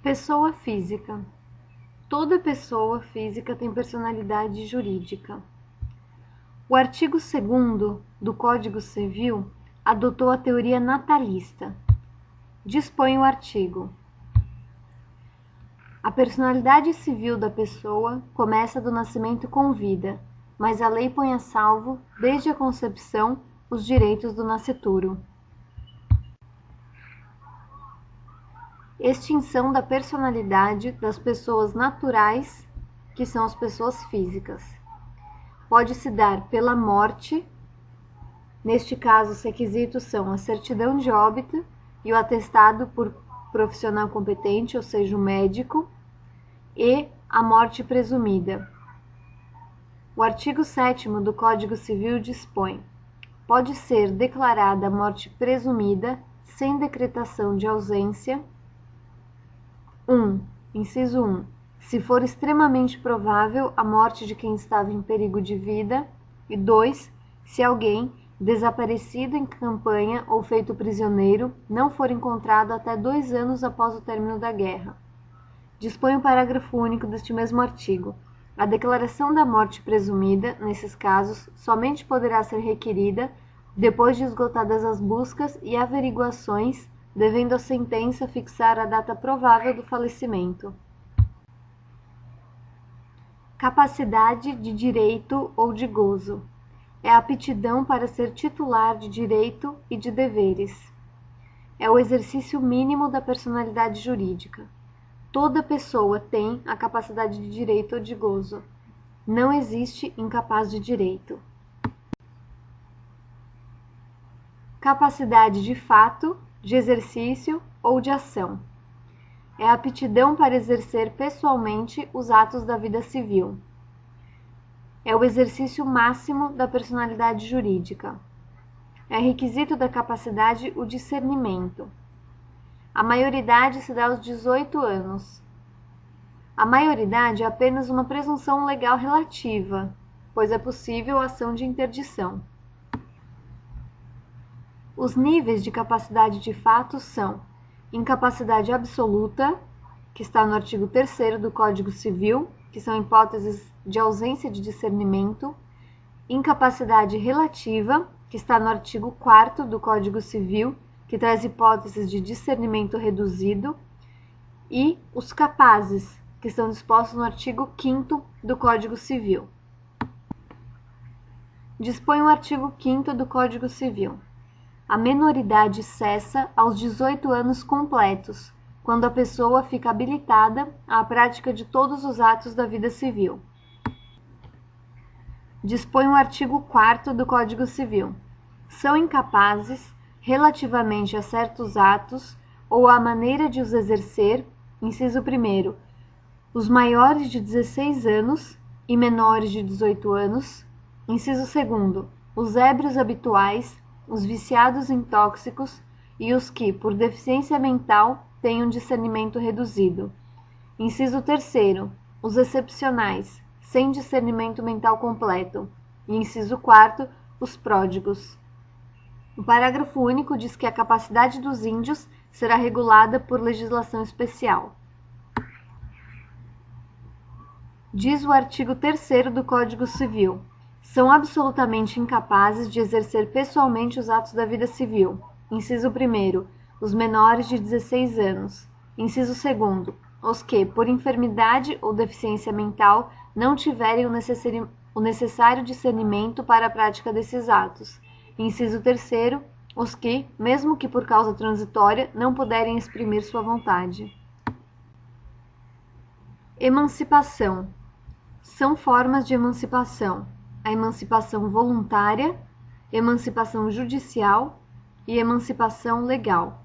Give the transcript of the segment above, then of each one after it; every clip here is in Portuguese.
Pessoa física. Toda pessoa física tem personalidade jurídica. O artigo 2º do Código Civil adotou a teoria natalista. Dispõe o artigo: a personalidade civil da pessoa começa do nascimento com vida, mas a lei põe a salvo, desde a concepção, os direitos do nascituro. Extinção da personalidade das pessoas naturais, que são as pessoas físicas. Pode se dar pela morte, neste caso os requisitos são a certidão de óbito e o atestado por profissional competente, ou seja, o médico, e a morte presumida. O artigo 7º do Código Civil dispõe: pode ser declarada a morte presumida sem decretação de ausência. Inciso 1. Se for extremamente provável a morte de quem estava em perigo de vida. E 2. Se alguém, desaparecido em campanha ou feito prisioneiro, não for encontrado até 2 anos após o término da guerra. Dispõe o parágrafo único deste mesmo artigo: a declaração da morte presumida, nesses casos, somente poderá ser requerida depois de esgotadas as buscas e averiguações, devendo a sentença fixar a data provável do falecimento. Capacidade de direito ou de gozo. É a aptidão para ser titular de direito e de deveres. É o exercício mínimo da personalidade jurídica. Toda pessoa tem a capacidade de direito ou de gozo. Não existe incapaz de direito. Capacidade de fato, de exercício ou de ação. É a aptidão para exercer pessoalmente os atos da vida civil. É o exercício máximo da personalidade jurídica. É requisito da capacidade o discernimento. A maioridade se dá aos 18 anos. A maioridade é apenas uma presunção legal relativa, pois é possível a ação de interdição. Os níveis de capacidade de fato são: incapacidade absoluta, que está no artigo 3º do Código Civil, que são hipóteses de ausência de discernimento; incapacidade relativa, que está no artigo 4º do Código Civil, que traz hipóteses de discernimento reduzido; e os capazes, que estão dispostos no artigo 5º do Código Civil. Dispõe o artigo 5º do Código Civil: a menoridade cessa aos 18 anos completos, quando a pessoa fica habilitada à prática de todos os atos da vida civil. Dispõe o artigo 4º do Código Civil: são incapazes, relativamente a certos atos ou à maneira de os exercer, inciso 1º, os maiores de 16 anos e menores de 18 anos, inciso 2º, os ébrios habituais, os viciados em tóxicos e os que, por deficiência mental, tenham discernimento reduzido. Inciso 3º, os excepcionais, sem discernimento mental completo. E inciso 4º, os pródigos. O parágrafo único diz que a capacidade dos índios será regulada por legislação especial. Diz o artigo 3º do Código Civil: são absolutamente incapazes de exercer pessoalmente os atos da vida civil. Inciso 1º, os menores de 16 anos. Inciso 2º, os que, por enfermidade ou deficiência mental, não tiverem o necessário discernimento para a prática desses atos. Inciso 3º, os que, mesmo que por causa transitória, não puderem exprimir sua vontade. Emancipação. São formas de emancipação: a emancipação voluntária, emancipação judicial e emancipação legal.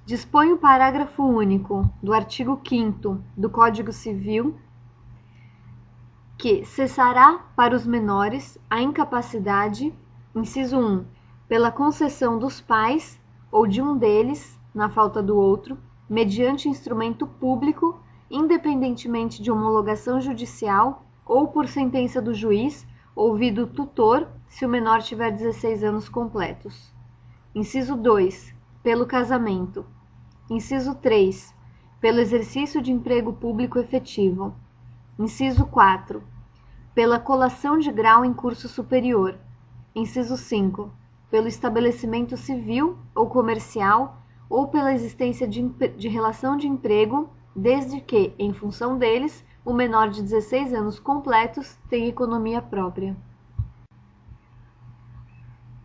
Dispõe o parágrafo único do artigo 5º do Código Civil que cessará para os menores a incapacidade, inciso 1, pela concessão dos pais ou de um deles, na falta do outro, mediante instrumento público, independentemente de homologação judicial ou por sentença do juiz, ouvido o tutor, se o menor tiver 16 anos completos. Inciso 2, pelo casamento. Inciso 3, pelo exercício de emprego público efetivo. Inciso 4. Pela colação de grau em curso superior. Inciso 5. Pelo estabelecimento civil ou comercial ou pela existência de relação de emprego, desde que, em função deles, o menor de 16 anos completos tenha economia própria.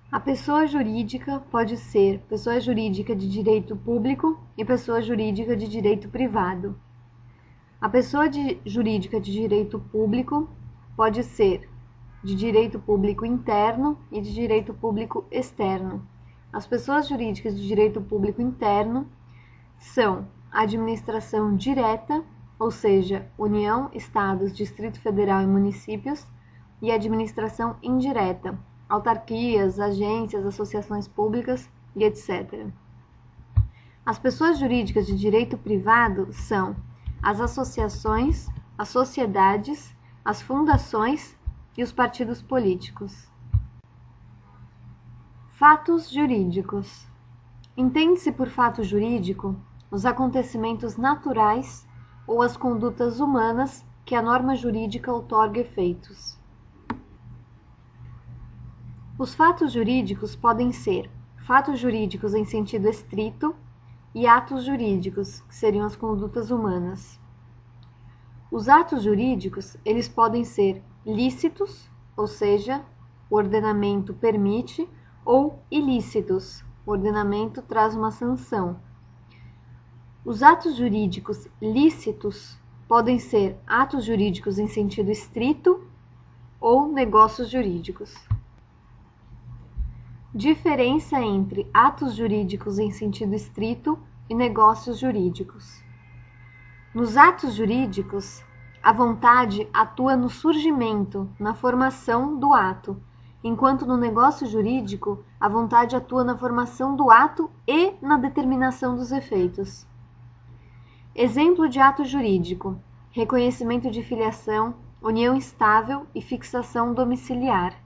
A pessoa jurídica pode ser pessoa jurídica de direito público e pessoa jurídica de direito privado. A pessoa jurídica de direito público pode ser de direito público interno e de direito público externo. As pessoas jurídicas de direito público interno são a administração direta, ou seja, União, Estados, Distrito Federal e municípios, e a administração indireta, autarquias, agências, associações públicas e etc. As pessoas jurídicas de direito privado são as associações, as sociedades, as fundações e os partidos políticos. Fatos jurídicos. Entende-se por fato jurídico os acontecimentos naturais ou as condutas humanas que a norma jurídica outorga efeitos. Os fatos jurídicos podem ser fatos jurídicos em sentido estrito e atos jurídicos, que seriam as condutas humanas. Os atos jurídicos, eles podem ser lícitos, ou seja, o ordenamento permite, ou ilícitos, o ordenamento traz uma sanção. Os atos jurídicos lícitos podem ser atos jurídicos em sentido estrito ou negócios jurídicos. Diferença entre atos jurídicos em sentido estrito e negócios jurídicos. Nos atos jurídicos, a vontade atua no surgimento, na formação do ato, enquanto no negócio jurídico, a vontade atua na formação do ato e na determinação dos efeitos. Exemplo de ato jurídico: reconhecimento de filiação, união estável e fixação domiciliar.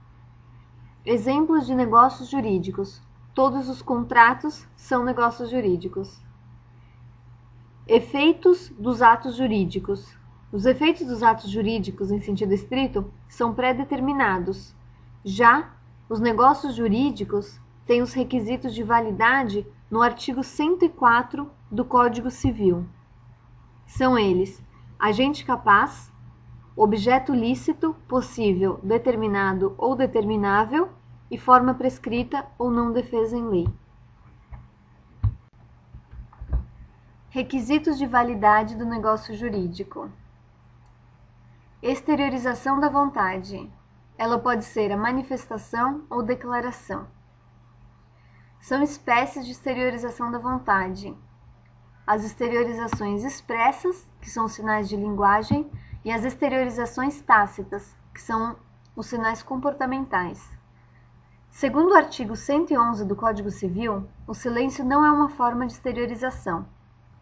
Exemplos de negócios jurídicos: todos os contratos são negócios jurídicos. Efeitos dos atos jurídicos. Os efeitos dos atos jurídicos em sentido estrito são pré-determinados. Já os negócios jurídicos têm os requisitos de validade no artigo 104 do Código Civil. São eles: agente capaz, objeto lícito, possível, determinado ou determinável e forma prescrita ou não defesa em lei. Requisitos de validade do negócio jurídico. Exteriorização da vontade. Ela pode ser a manifestação ou declaração. São espécies de exteriorização da vontade: as exteriorizações expressas, que são os sinais de linguagem, e as exteriorizações tácitas, que são os sinais comportamentais. Segundo o artigo 111 do Código Civil, o silêncio não é uma forma de exteriorização.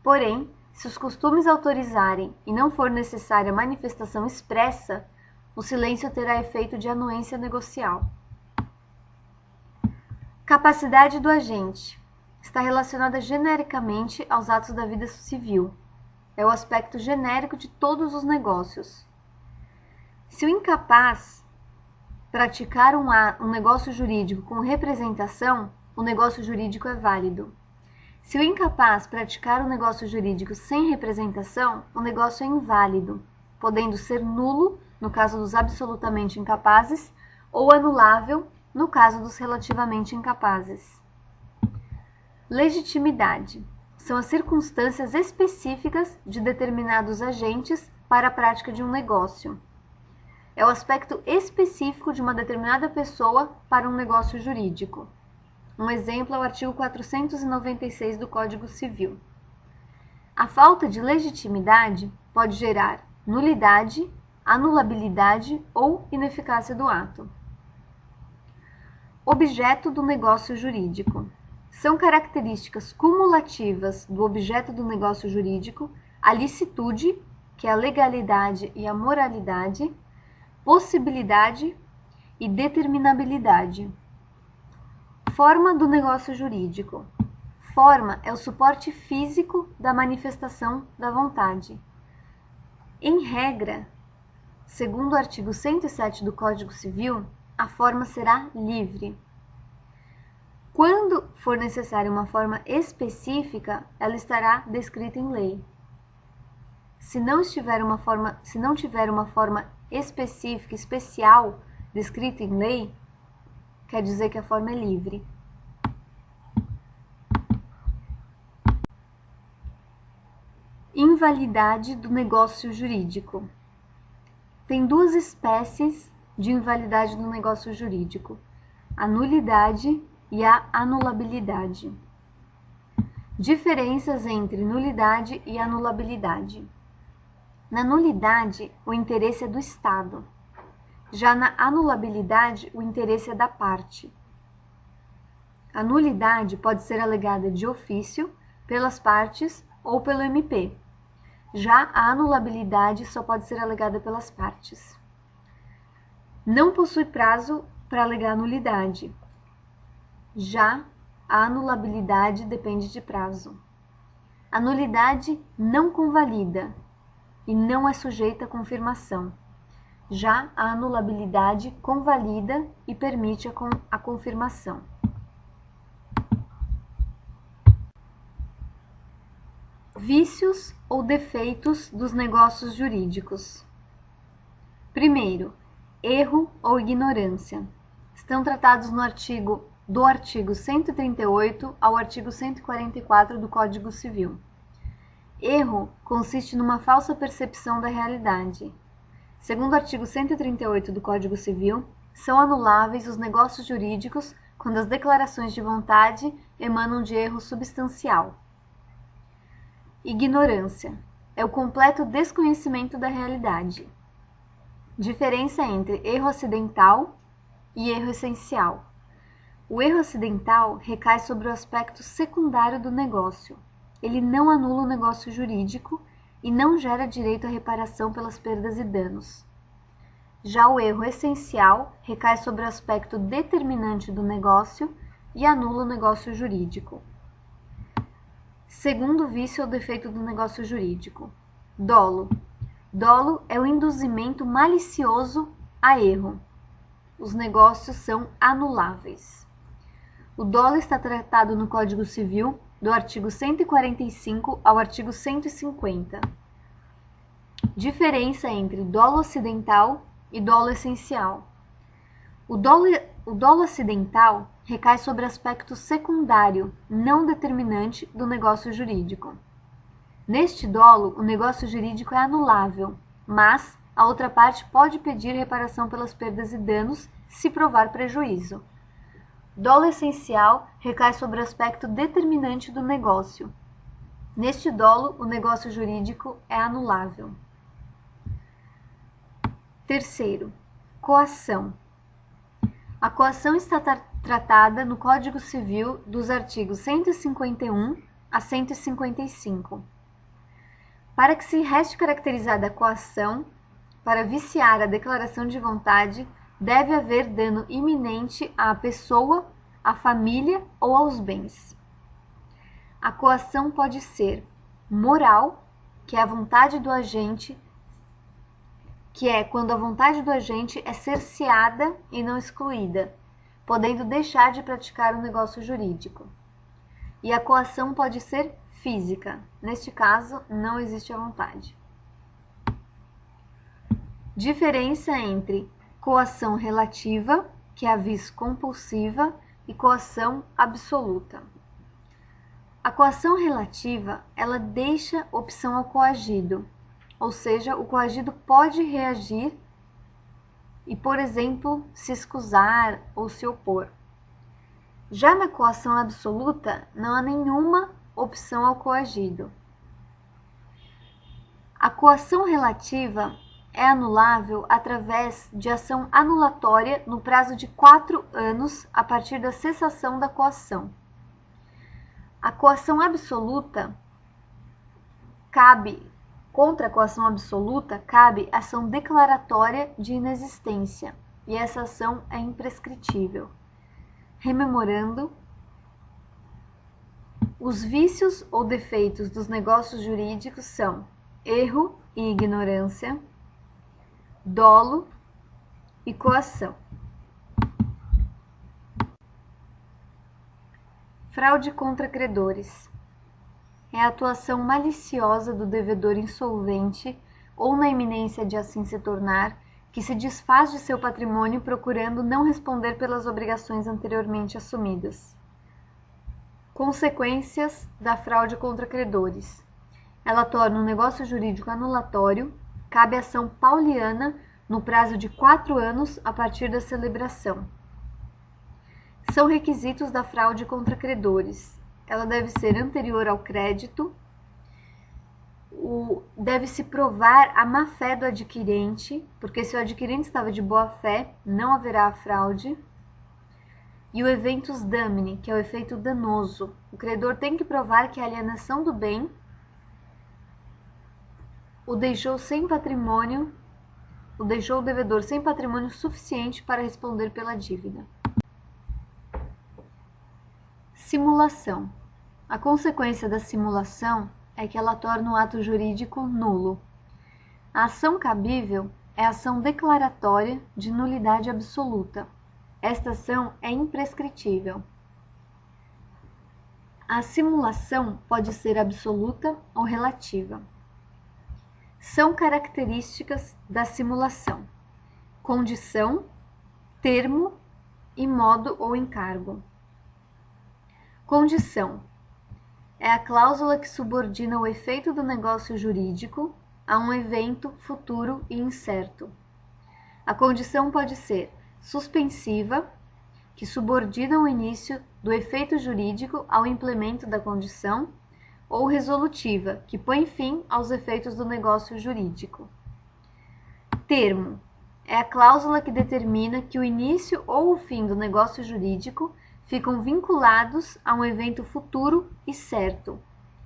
Porém, se os costumes autorizarem e não for necessária a manifestação expressa, o silêncio terá efeito de anuência negocial. Capacidade do agente. Está relacionada genericamente aos atos da vida civil. É o aspecto genérico de todos os negócios. Se o incapaz praticar um negócio jurídico com representação, o negócio jurídico é válido. Se o incapaz praticar um negócio jurídico sem representação, o negócio é inválido, podendo ser nulo no caso dos absolutamente incapazes ou anulável no caso dos relativamente incapazes. Legitimidade. São as circunstâncias específicas de determinados agentes para a prática de um negócio. É o aspecto específico de uma determinada pessoa para um negócio jurídico. Um exemplo é o artigo 496 do Código Civil. A falta de legitimidade pode gerar nulidade, anulabilidade ou ineficácia do ato. Objeto do negócio jurídico. São características cumulativas do objeto do negócio jurídico a licitude, que é a legalidade e a moralidade, possibilidade e determinabilidade. Forma do negócio jurídico. forma é o suporte físico da manifestação da vontade. Em regra, segundo o artigo 107 do Código Civil, a forma será livre. Quando for necessária uma forma específica, ela estará descrita em lei. Se não tiver uma forma específica, especial, descrita em lei, quer dizer que a forma é livre. Invalidade do negócio jurídico. Tem duas espécies de invalidade do negócio jurídico: a nulidade e a anulabilidade. Diferenças entre nulidade e anulabilidade. Na nulidade, o interesse é do Estado. Já na anulabilidade, o interesse é da parte. A nulidade pode ser alegada de ofício, pelas partes ou pelo MP. Já a anulabilidade só pode ser alegada pelas partes. Não possui prazo para alegar a nulidade. Já a anulabilidade depende de prazo. A nulidade não convalida e não é sujeita a confirmação. Já a anulabilidade convalida e permite a confirmação. Vícios ou defeitos dos negócios jurídicos. Primeiro, erro ou ignorância. Estão tratados do artigo 138 ao artigo 144 do Código Civil. Erro consiste numa falsa percepção da realidade. Segundo o artigo 138 do Código Civil, são anuláveis os negócios jurídicos quando as declarações de vontade emanam de erro substancial. Ignorância é o completo desconhecimento da realidade. Diferença entre erro acidental e erro essencial. O erro acidental recai sobre o aspecto secundário do negócio. Ele não anula o negócio jurídico e não gera direito à reparação pelas perdas e danos. Já o erro essencial recai sobre o aspecto determinante do negócio e anula o negócio jurídico. Segundo vício ou defeito do negócio jurídico. Dolo. Dolo é o induzimento malicioso a erro. Os negócios são anuláveis. O dolo está tratado no Código Civil do artigo 145 ao artigo 150. Diferença entre dolo acidental e dolo essencial. O dolo acidental recai sobre aspecto secundário, não determinante do negócio jurídico. Neste dolo, o negócio jurídico é anulável, mas a outra parte pode pedir reparação pelas perdas e danos se provar prejuízo. Dolo essencial recai sobre o aspecto determinante do negócio. Neste dolo, o negócio jurídico é anulável. Terceiro, coação. A coação está tratada no Código Civil dos artigos 151 a 155. Para que se reste caracterizada a coação, para viciar a declaração de vontade, deve haver dano iminente à pessoa, à família ou aos bens. A coação pode ser moral, que é a vontade do agente, que é quando a vontade do agente é cerceada e não excluída, podendo deixar de praticar o negócio jurídico. E a coação pode ser física. Neste caso, não existe a vontade. Diferença entre coação relativa, que é a vis compulsiva, e coação absoluta. A coação relativa, ela deixa opção ao coagido, ou seja, o coagido pode reagir e, por exemplo, se excusar ou se opor. Já na coação absoluta, não há nenhuma opção ao coagido. A coação relativa é anulável através de ação anulatória no prazo de 4 anos a partir da cessação da coação. A coação absoluta contra a coação absoluta, cabe ação declaratória de inexistência, e essa ação é imprescritível. Rememorando, Os vícios ou defeitos dos negócios jurídicos são erro e ignorância, dolo e coação. Fraude contra credores. É a atuação maliciosa do devedor insolvente ou na iminência de assim se tornar, que se desfaz de seu patrimônio procurando não responder pelas obrigações anteriormente assumidas. Consequências da fraude contra credores. Ela torna o negócio jurídico anulatório, cabe ação pauliana no prazo de 4 anos a partir da celebração. São requisitos da fraude contra credores. Ela deve ser anterior ao crédito, deve-se provar a má-fé do adquirente, porque se o adquirente estava de boa-fé, não haverá fraude. E o eventus damini, que é o efeito danoso. O credor tem que provar que a alienação do bem o deixou o devedor sem patrimônio suficiente para responder pela dívida. Simulação. A consequência da simulação é que ela torna o ato jurídico nulo. A ação cabível é a ação declaratória de nulidade absoluta. Esta ação é imprescritível. A simulação pode ser absoluta ou relativa. São características da simulação: condição, termo e modo ou encargo. Condição é a cláusula que subordina o efeito do negócio jurídico a um evento futuro e incerto. A condição pode ser suspensiva, que subordina o início do efeito jurídico ao implemento da condição, ou resolutiva, que põe fim aos efeitos do negócio jurídico. Termo é a cláusula que determina que o início ou o fim do negócio jurídico ficam vinculados a um evento futuro e certo.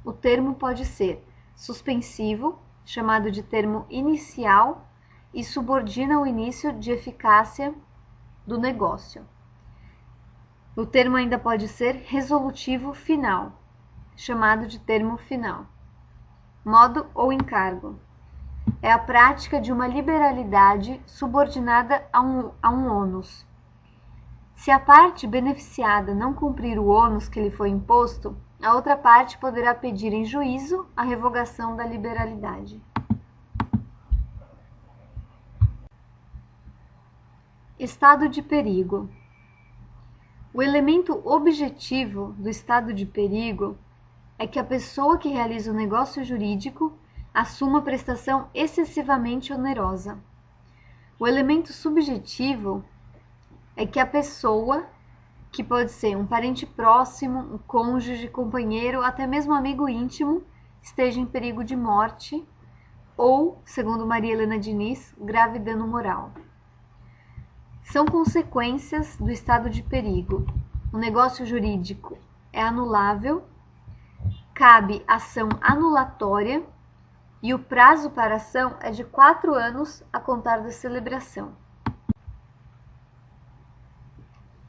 O termo pode ser suspensivo, chamado de termo inicial, e subordina o início de eficácia do negócio. O termo ainda pode ser resolutivo final, chamado de termo final. Modo ou encargo. É a prática de uma liberalidade subordinada a um ônus. Se a parte beneficiada não cumprir o ônus que lhe foi imposto, a outra parte poderá pedir em juízo a revogação da liberalidade. Estado de perigo. O elemento objetivo do estado de perigo é que a pessoa que realiza o negócio jurídico assuma prestação excessivamente onerosa. O elemento subjetivo é que a pessoa, que pode ser um parente próximo, um cônjuge, companheiro, até mesmo amigo íntimo, esteja em perigo de morte ou, segundo Maria Helena Diniz, grave dano moral. São consequências do estado de perigo. O negócio jurídico é anulável, cabe ação anulatória e o prazo para a ação é de 4 anos a contar da celebração.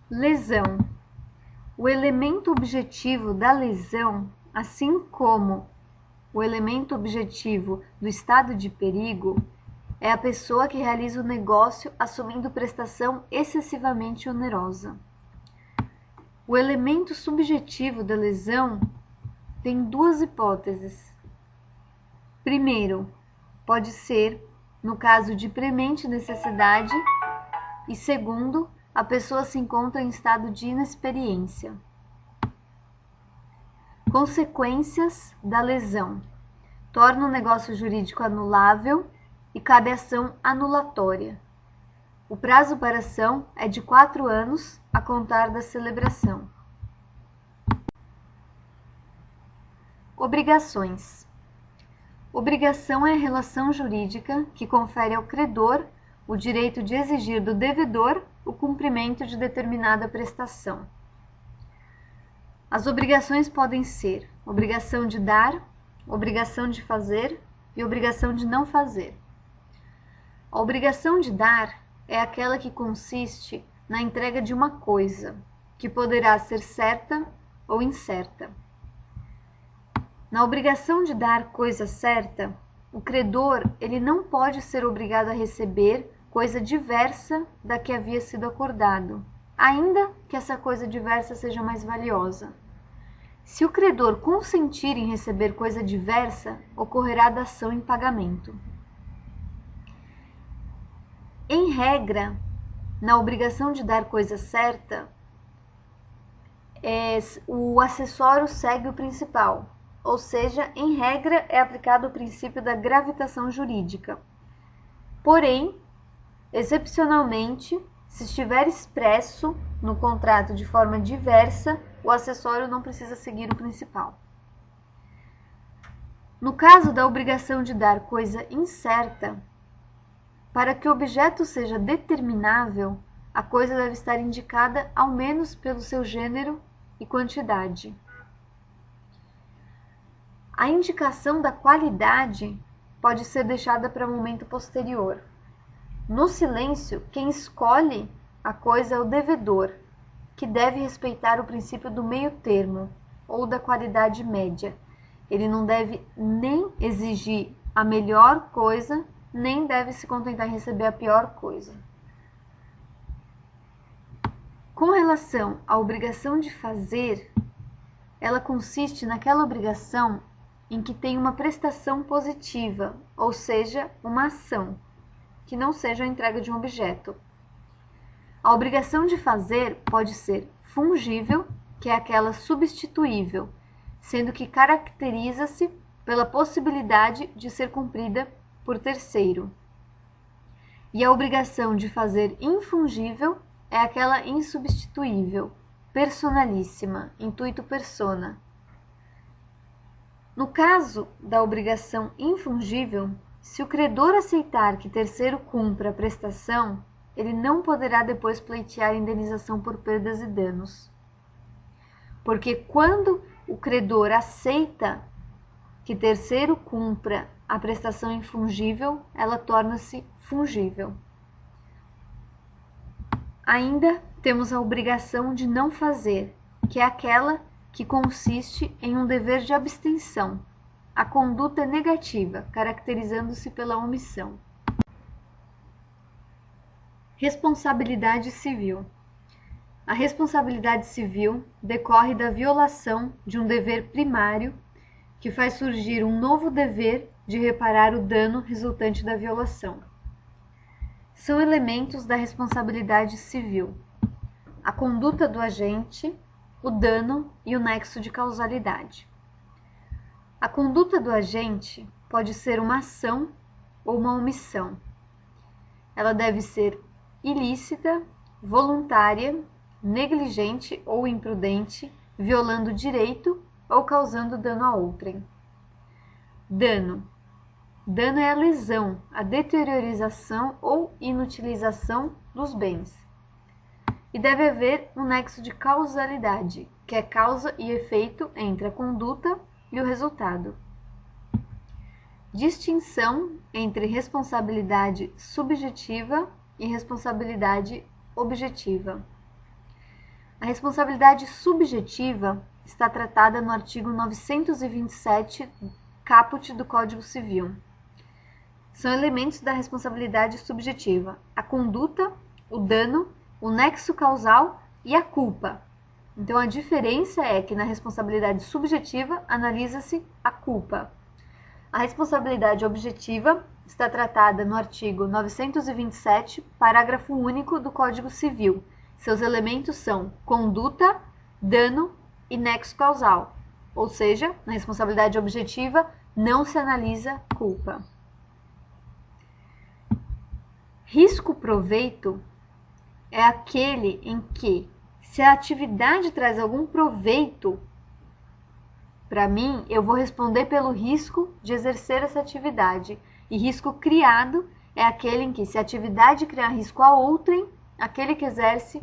Lesão. O elemento objetivo da lesão, assim como o elemento objetivo do estado de perigo, é a pessoa que realiza o negócio assumindo prestação excessivamente onerosa. O elemento subjetivo da lesão tem 2 hipóteses. Primeiro, pode ser no caso de premente necessidade, e segundo, a pessoa se encontra em estado de inexperiência. Consequências da lesão. Torna o negócio jurídico anulável e cabe ação anulatória. O prazo para ação é de 4 anos a contar da celebração. Obrigações. Obrigação é a relação jurídica que confere ao credor o direito de exigir do devedor o cumprimento de determinada prestação. As obrigações podem ser obrigação de dar, obrigação de fazer e obrigação de não fazer. A obrigação de dar é aquela que consiste na entrega de uma coisa, que poderá ser certa ou incerta. Na obrigação de dar coisa certa, o credor ele não pode ser obrigado a receber coisa diversa da que havia sido acordado, ainda que essa coisa diversa seja mais valiosa. Se o credor consentir em receber coisa diversa, ocorrerá dação em pagamento. Em regra, na obrigação de dar coisa certa, o acessório segue o principal, ou seja, em regra é aplicado o princípio da gravitação jurídica. Porém, excepcionalmente, se estiver expresso no contrato de forma diversa, o acessório não precisa seguir o principal. No caso da obrigação de dar coisa incerta, para que o objeto seja determinável, a coisa deve estar indicada ao menos pelo seu gênero e quantidade. A indicação da qualidade pode ser deixada para momento posterior. No silêncio, quem escolhe a coisa é o devedor, que deve respeitar o princípio do meio termo, ou da qualidade média. Ele não deve nem exigir a melhor coisa, nem deve se contentar em receber a pior coisa. Com relação à obrigação de fazer, ela consiste naquela obrigação em que tem uma prestação positiva, ou seja, uma ação, que não seja a entrega de um objeto. A obrigação de fazer pode ser fungível, que é aquela substituível, sendo que caracteriza-se pela possibilidade de ser cumprida por terceiro. E a obrigação de fazer infungível é aquela insubstituível, personalíssima, intuito persona. No caso da obrigação infungível, se o credor aceitar que terceiro cumpra a prestação, ele não poderá depois pleitear indenização por perdas e danos. Porque quando o credor aceita que terceiro cumpra a prestação infungível, ela torna-se fungível. Ainda temos a obrigação de não fazer, que é aquela que consiste em um dever de abstenção. A conduta é negativa, caracterizando-se pela omissão. Responsabilidade civil. A responsabilidade civil decorre da violação de um dever primário que faz surgir um novo dever de reparar o dano resultante da violação. São elementos da responsabilidade civil: a conduta do agente, o dano e o nexo de causalidade. A conduta do agente pode ser uma ação ou uma omissão. Ela deve ser ilícita, voluntária, negligente ou imprudente, violando o direito ou causando dano a outrem. Dano. Dano é a lesão, a deteriorização ou inutilização dos bens. E deve haver um nexo de causalidade, que é causa e efeito entre a conduta e o resultado. Distinção entre responsabilidade subjetiva e responsabilidade objetiva. A responsabilidade subjetiva está tratada no artigo 927, caput do Código Civil. São elementos da responsabilidade subjetiva: a conduta, o dano, o nexo causal e a culpa. Então, a diferença é que na responsabilidade subjetiva analisa-se a culpa. A responsabilidade objetiva está tratada no artigo 927, parágrafo único do Código Civil. Seus elementos são conduta, dano e nexo causal. Ou seja, na responsabilidade objetiva não se analisa culpa. Risco-proveito é aquele em que, se a atividade traz algum proveito para mim, eu vou responder pelo risco de exercer essa atividade. E risco criado é aquele em que, se a atividade criar risco a outrem, aquele que exerce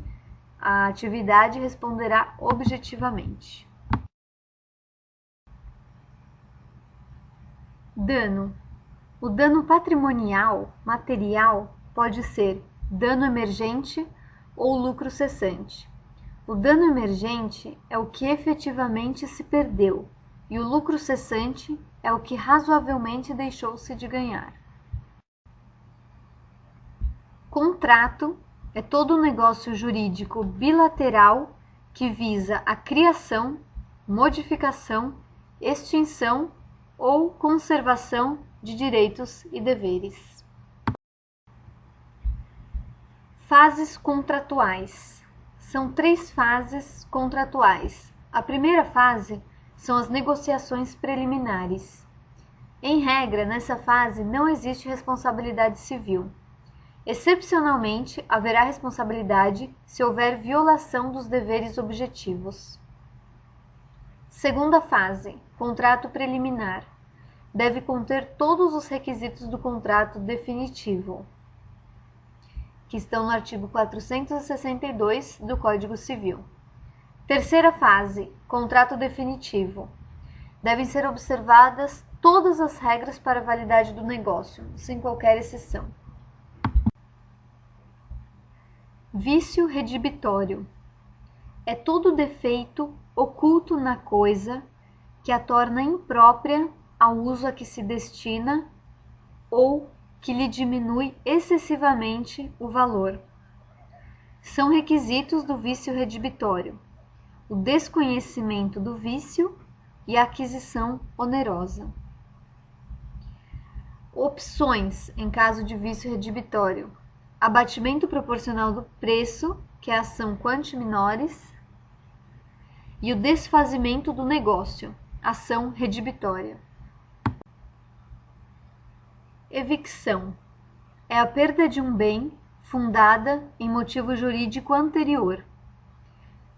a atividade responderá objetivamente. Dano. O dano patrimonial, material, pode ser dano emergente ou lucro cessante. O dano emergente é o que efetivamente se perdeu, e o lucro cessante é o que razoavelmente deixou-se de ganhar. Contrato é todo negócio jurídico bilateral que visa a criação, modificação, extinção ou conservação de direitos e deveres. Fases contratuais. São 3 fases contratuais. A primeira fase são as negociações preliminares. Em regra, nessa fase não existe responsabilidade civil. Excepcionalmente, haverá responsabilidade se houver violação dos deveres objetivos. Segunda fase, contrato preliminar. Deve conter todos os requisitos do contrato definitivo, que estão no artigo 462 do Código Civil. Terceira fase, contrato definitivo. Devem ser observadas todas as regras para a validade do negócio, sem qualquer exceção. Vício redibitório. É todo defeito oculto na coisa que a torna imprópria ao uso a que se destina ou que lhe diminui excessivamente o valor. São requisitos do vício redibitório: o desconhecimento do vício e a aquisição onerosa. Opções em caso de vício redibitório: abatimento proporcional do preço, que é a ação quanti minoris, e o desfazimento do negócio, ação redibitória. Evicção é a perda de um bem fundada em motivo jurídico anterior.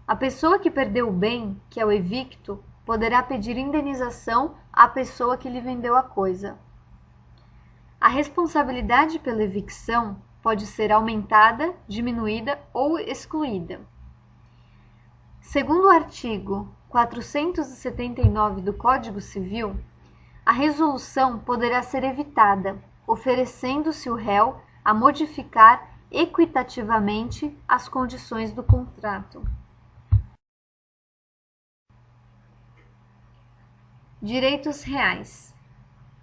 A pessoa que perdeu o bem, que é o evicto, poderá pedir indenização à pessoa que lhe vendeu a coisa. A responsabilidade pela evicção pode ser aumentada, diminuída ou excluída. Segundo o artigo 479 do Código Civil, a resolução poderá ser evitada, oferecendo-se o réu a modificar equitativamente as condições do contrato. Direitos reais.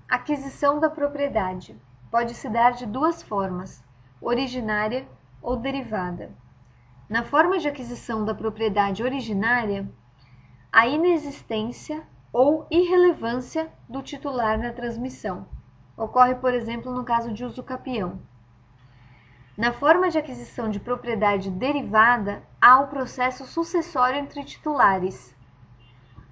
Aquisição da propriedade pode se dar de 2 formas: originária ou derivada. Na forma de aquisição da propriedade originária, a inexistência ou irrelevância do titular na transmissão. Ocorre, por exemplo, no caso de uso capião. Na forma de aquisição de propriedade derivada, há o processo sucessório entre titulares.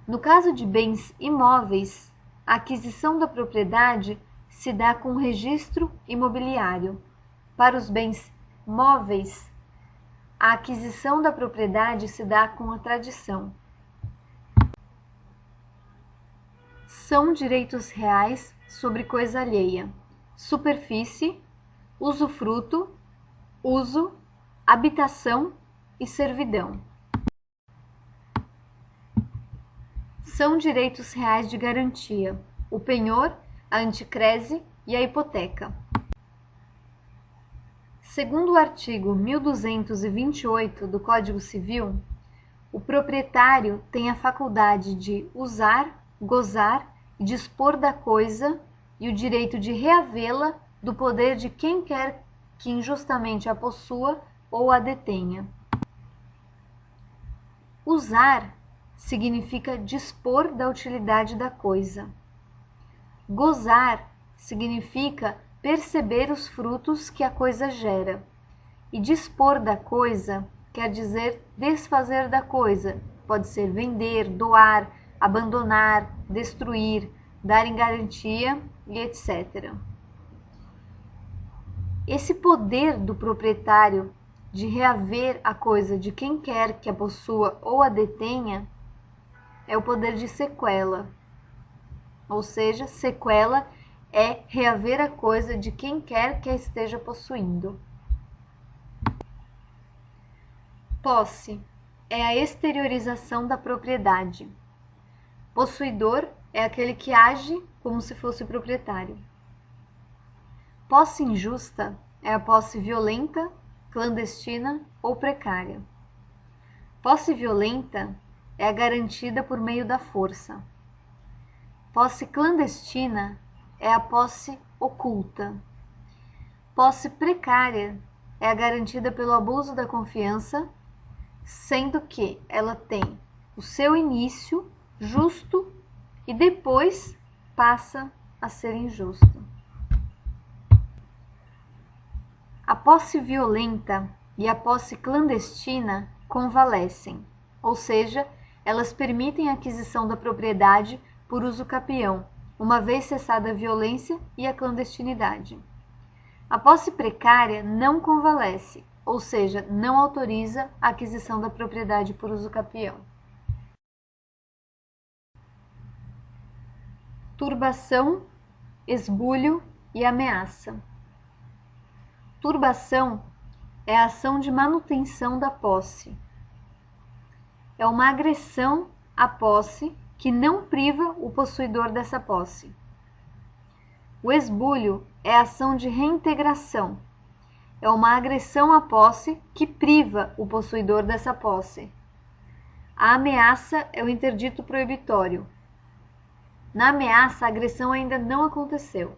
No caso de bens imóveis, a aquisição da propriedade se dá com o registro imobiliário. Para os bens móveis, a aquisição da propriedade se dá com a tradição. São direitos reais sobre coisa alheia: superfície, usufruto, uso, habitação e servidão. São direitos reais de garantia: o penhor, a anticrese e a hipoteca. Segundo o artigo 1228 do Código Civil, o proprietário tem a faculdade de usar, gozar e dispor da coisa e o direito de reavê-la do poder de quem quer que injustamente a possua ou a detenha. Usar significa dispor da utilidade da coisa. Gozar significa perceber os frutos que a coisa gera. E dispor da coisa quer dizer desfazer da coisa. Pode ser vender, doar, abandonar, destruir, dar em garantia e etc. Esse poder do proprietário de reaver a coisa de quem quer que a possua ou a detenha é o poder de sequela. Ou seja, sequela é reaver a coisa de quem quer que a esteja possuindo. Posse é a exteriorização da propriedade. Possuidor é aquele que age como se fosse proprietário. Posse injusta é a posse violenta, clandestina ou precária. Posse violenta é a garantida por meio da força. Posse clandestina é a posse oculta. Posse precária é a garantida pelo abuso da confiança, sendo que ela tem o seu início justo e depois passa a ser injusto. A posse violenta e a posse clandestina convalescem, ou seja, elas permitem a aquisição da propriedade por uso capião, uma vez cessada a violência e a clandestinidade. A posse precária não convalesce, ou seja, não autoriza a aquisição da propriedade por uso capião. Turbação, esbulho e ameaça. Turbação é a ação de manutenção da posse. É uma agressão à posse que não priva o possuidor dessa posse. O esbulho é a ação de reintegração. É uma agressão à posse que priva o possuidor dessa posse. A ameaça é o interdito proibitório. Na ameaça, a agressão ainda não aconteceu.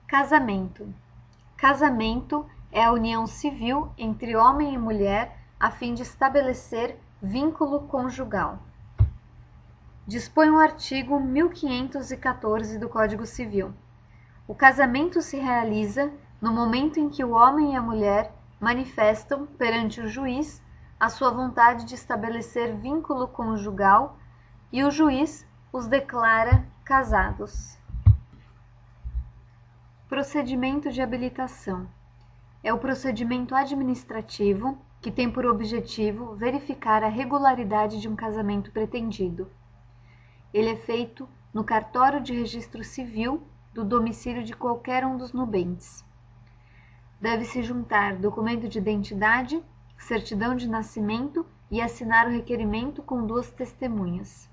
Casamento. Casamento é a união civil entre homem e mulher a fim de estabelecer vínculo conjugal. Dispõe o artigo 1514 do Código Civil. O casamento se realiza no momento em que o homem e a mulher manifestam perante o juiz a sua vontade de estabelecer vínculo conjugal e o juiz os declara casados. Procedimento de habilitação. É o procedimento administrativo que tem por objetivo verificar a regularidade de um casamento pretendido. Ele é feito no cartório de registro civil do domicílio de qualquer um dos nubentes. Deve-se juntar documento de identidade, certidão de nascimento e assinar o requerimento com 2 testemunhas.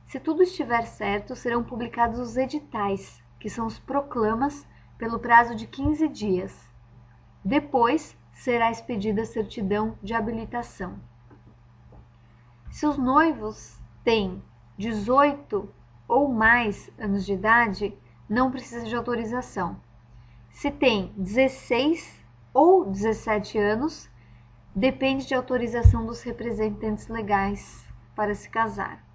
Se tudo estiver certo, serão publicados os editais, que são os proclamas, pelo prazo de 15 dias. Depois, será expedida a certidão de habilitação. Se os noivos têm 18 ou mais anos de idade, não precisa de autorização. Se tem 16 ou 17 anos, depende de autorização dos representantes legais para se casar.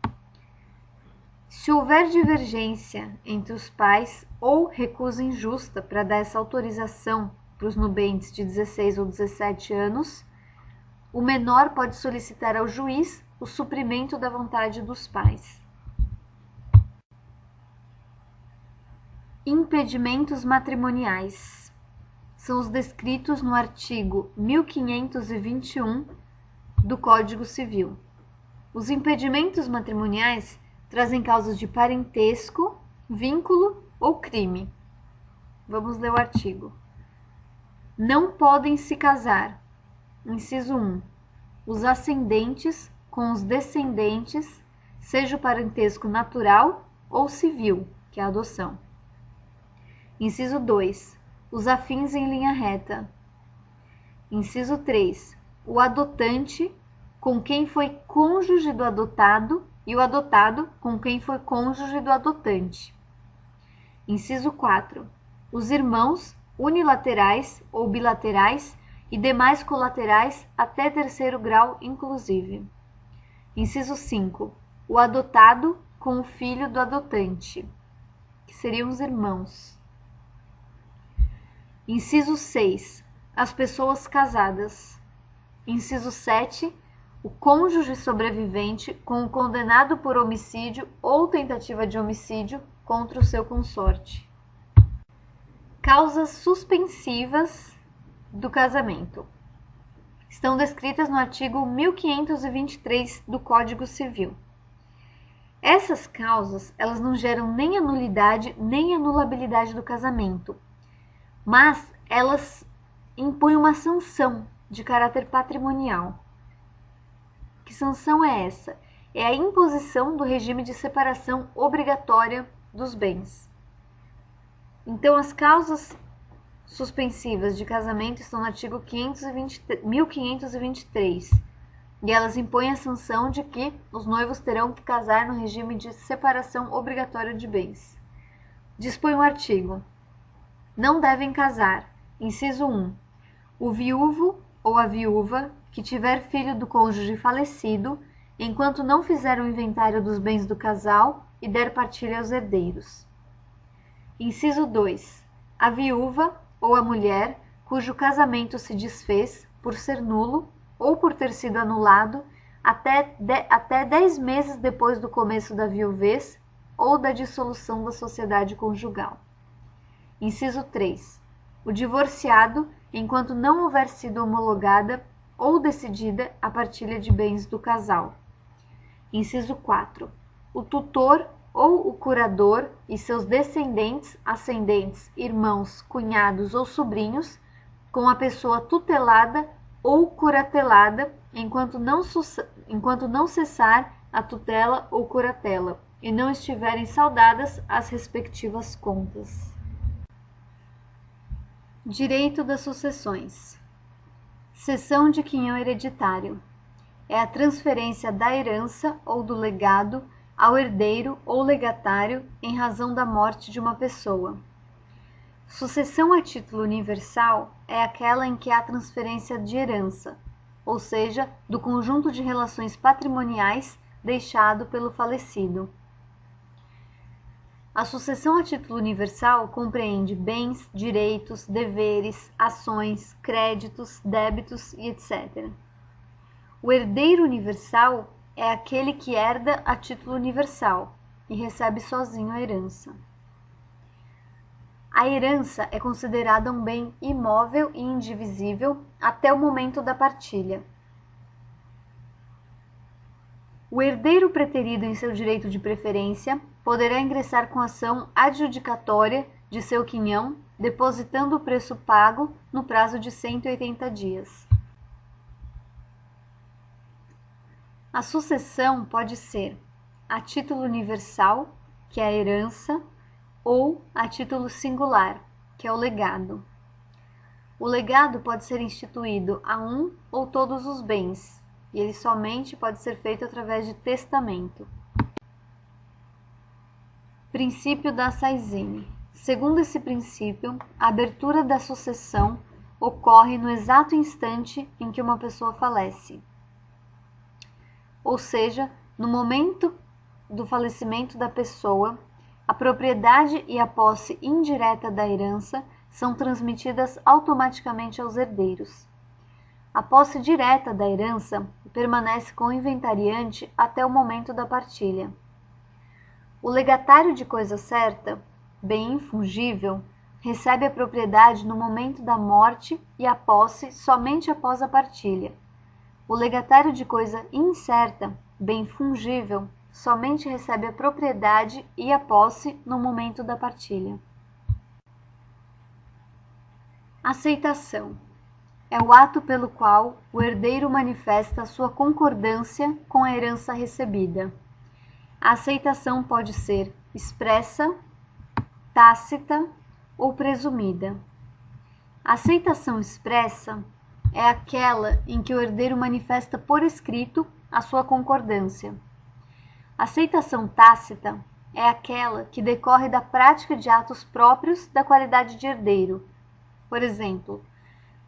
Se houver divergência entre os pais ou recusa injusta para dar essa autorização para os nubentes de 16 ou 17 anos, o menor pode solicitar ao juiz o suprimento da vontade dos pais. Impedimentos matrimoniais. São os descritos no artigo 1521 do Código Civil. Os impedimentos matrimoniais trazem causas de parentesco, vínculo ou crime. Vamos ler o artigo. Não podem se casar. Inciso 1. Os ascendentes com os descendentes, seja o parentesco natural ou civil, que é a adoção. Inciso 2. Os afins em linha reta. Inciso 3. O adotante com quem foi cônjuge do adotado e o adotado com quem foi cônjuge do adotante. Inciso 4. Os irmãos unilaterais ou bilaterais e demais colaterais até 3º grau inclusive. Inciso 5. O adotado com o filho do adotante, que seriam os irmãos. Inciso 6. As pessoas casadas. Inciso 7. O cônjuge sobrevivente com o condenado por homicídio ou tentativa de homicídio contra o seu consorte. Causas suspensivas do casamento. Estão descritas no artigo 1523 do Código Civil. Essas causas, elas não geram nem a nulidade nem a anulabilidade do casamento, mas elas impõem uma sanção de caráter patrimonial. Que sanção é essa? É a imposição do regime de separação obrigatória dos bens. Então, as causas suspensivas de casamento estão no artigo 1523. e elas impõem a sanção de que os noivos terão que casar no regime de separação obrigatória de bens. Dispõe o artigo: não devem casar, inciso 1, o viúvo ou a viúva que tiver filho do cônjuge falecido, enquanto não fizer o inventário dos bens do casal e der partilha aos herdeiros. Inciso 2, a viúva ou a mulher cujo casamento se desfez por ser nulo ou por ter sido anulado até 10 meses depois do começo da viuvez ou da dissolução da sociedade conjugal. Inciso 3. O divorciado, enquanto não houver sido homologada ou decidida a partilha de bens do casal. Inciso 4. O tutor ou o curador e seus descendentes, ascendentes, irmãos, cunhados ou sobrinhos, com a pessoa tutelada ou curatelada, enquanto não cessar a tutela ou curatela, e não estiverem saldadas as respectivas contas. Direito das sucessões. Cessão de quinhão hereditário. É a transferência da herança ou do legado ao herdeiro ou legatário em razão da morte de uma pessoa. Sucessão a título universal é aquela em que há transferência de herança, ou seja, do conjunto de relações patrimoniais deixado pelo falecido. A sucessão a título universal compreende bens, direitos, deveres, ações, créditos, débitos e etc. O herdeiro universal é aquele que herda a título universal e recebe sozinho a herança. A herança é considerada um bem imóvel e indivisível até o momento da partilha. O herdeiro preterido em seu direito de preferência poderá ingressar com ação adjudicatória de seu quinhão, depositando o preço pago no prazo de 180 dias. A sucessão pode ser a título universal, que é a herança, ou a título singular, que é o legado. O legado pode ser instituído a um ou todos os bens, e ele somente pode ser feito através de testamento. Princípio da Saizine. Segundo esse princípio, a abertura da sucessão ocorre no exato instante em que uma pessoa falece, ou seja, no momento do falecimento da pessoa. A propriedade e a posse indireta da herança são transmitidas automaticamente aos herdeiros. A posse direta da herança permanece com o inventariante até o momento da partilha. O legatário de coisa certa, bem infungível, recebe a propriedade no momento da morte e a posse somente após a partilha. O legatário de coisa incerta, bem fungível, somente recebe a propriedade e a posse no momento da partilha. Aceitação. É o ato pelo qual o herdeiro manifesta sua concordância com a herança recebida. A aceitação pode ser expressa, tácita ou presumida. A aceitação expressa é aquela em que o herdeiro manifesta por escrito a sua concordância. A aceitação tácita é aquela que decorre da prática de atos próprios da qualidade de herdeiro. Por exemplo,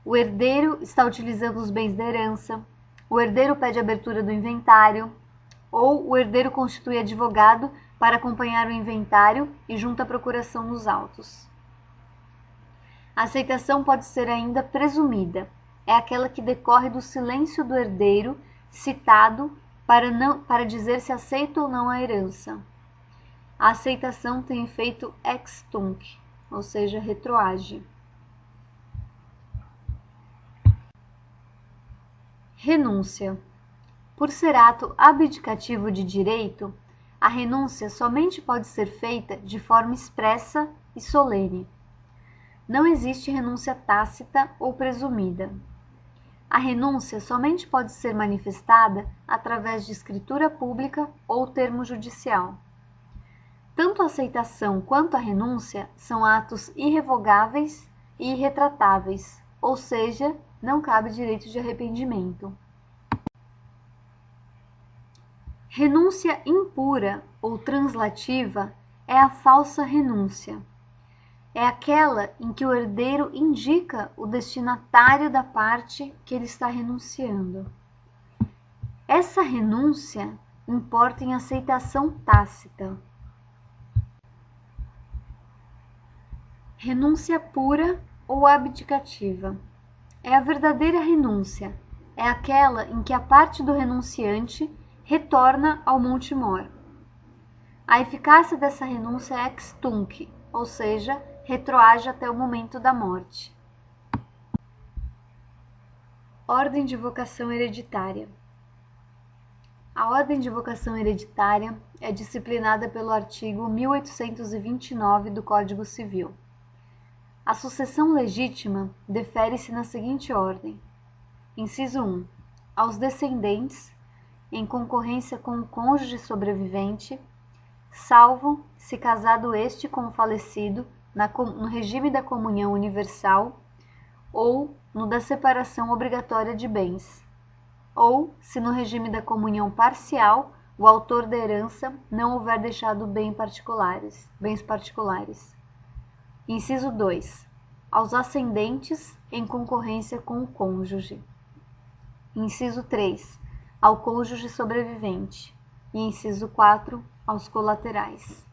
o herdeiro está utilizando os bens da herança, o herdeiro pede abertura do inventário, ou o herdeiro constitui advogado para acompanhar o inventário e junta a procuração nos autos. A aceitação pode ser ainda presumida, é aquela que decorre do silêncio do herdeiro citado para dizer se aceita ou não a herança. A aceitação tem efeito ex tunc, ou seja, retroage. Renúncia. Por ser ato abdicativo de direito, a renúncia somente pode ser feita de forma expressa e solene. Não existe renúncia tácita ou presumida. A renúncia somente pode ser manifestada através de escritura pública ou termo judicial. Tanto a aceitação quanto a renúncia são atos irrevogáveis e irretratáveis, ou seja, não cabe direito de arrependimento. Renúncia impura ou translativa é a falsa renúncia. É aquela em que o herdeiro indica o destinatário da parte que ele está renunciando. Essa renúncia importa em aceitação tácita. Renúncia pura ou abdicativa. É a verdadeira renúncia. É aquela em que a parte do renunciante retorna ao Monte Mor. A eficácia dessa renúncia é ex tunc, ou seja, retroage até o momento da morte. Ordem de vocação hereditária. A ordem de vocação hereditária é disciplinada pelo artigo 1829 do Código Civil. A sucessão legítima defere-se na seguinte ordem. Inciso 1. Aos descendentes, em concorrência com o cônjuge sobrevivente, salvo se casado este com o falecido no regime da comunhão universal ou no da separação obrigatória de bens, ou se no regime da comunhão parcial o autor da herança não houver deixado bens particulares. Inciso 2. Aos ascendentes em concorrência com o cônjuge. Inciso 3. Ao cônjuge sobrevivente. E inciso 4. Aos colaterais.